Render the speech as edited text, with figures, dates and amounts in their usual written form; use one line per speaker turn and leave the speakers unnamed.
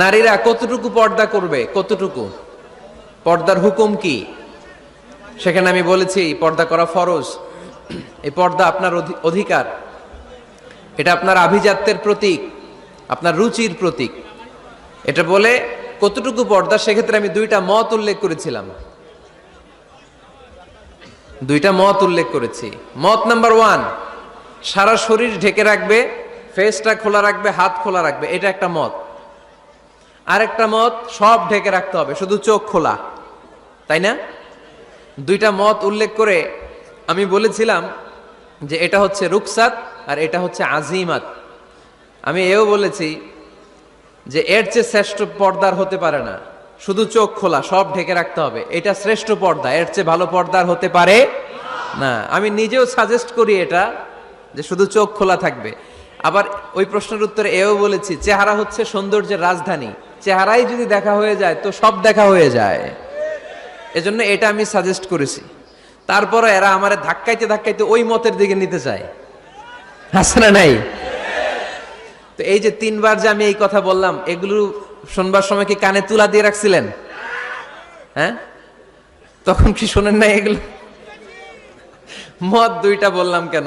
নারীরা কতটুকু পর্দা করবে, কতটুকু পর্দার হুকুম কি, সেখানে আমি বলেছি পর্দা করা ফরজ। এই পর্দা আপনার অধিকার, এটা আপনার আভিজাত্যের প্রতীক, আপনার রুচির প্রতীক। এটা বলে কতটুকু পর্দা, সেক্ষেত্রে আমি দুইটা মত উল্লেখ করেছিলাম, দুইটা মত উল্লেখ করেছি। মত নাম্বার 1, সারা শরীর ঢেকে রাখবে, ফেসটা খোলা রাখবে, হাত খোলা রাখবে, এটা একটা মত। আরেকটা মত, সব ঢেকে রাখতে হবে, শুধু চোখ খোলা, তাই না? দুইটা মত উল্লেখ করে আমি বলেছিলাম যে এটা হচ্ছে রুকসাত আর এটা হচ্ছে আজিমাত। আমি এও বলেছি যে এর চেয়ে শ্রেষ্ঠ পর্দার হতে পারে না, শুধু চোখ খোলা, সব ঢেকে রাখতে হবে, এটা শ্রেষ্ঠ পর্দা, এর চেয়ে ভালো পর্দার হতে পারে না। আমি নিজেও সাজেস্ট করি এটা, যে শুধু চোখ খোলা থাকবে। আবার ওই প্রশ্নের উত্তরে এও বলেছি চেহারা হচ্ছে সৌন্দর্যের রাজধানী, চেহারাই যদি দেখা হয়ে যায় তো সব দেখা হয়ে যায়, এজন্য এটা আমি সাজেস্ট করেছি। তারপরে এরা আমারে ধাক্কাইতে ধাক্কাইতে ওই মতের দিকে নিতে চায়, আছে না নাই? তো এই যে 3বার যে আমি এই কথা বললাম, এগুলো শুনবার সময় কি কানে তুলা দিয়ে রাখছিলেন? হ্যাঁ, তখন কি শোনেন না? এগুলো মত দুইটা বললাম কেন?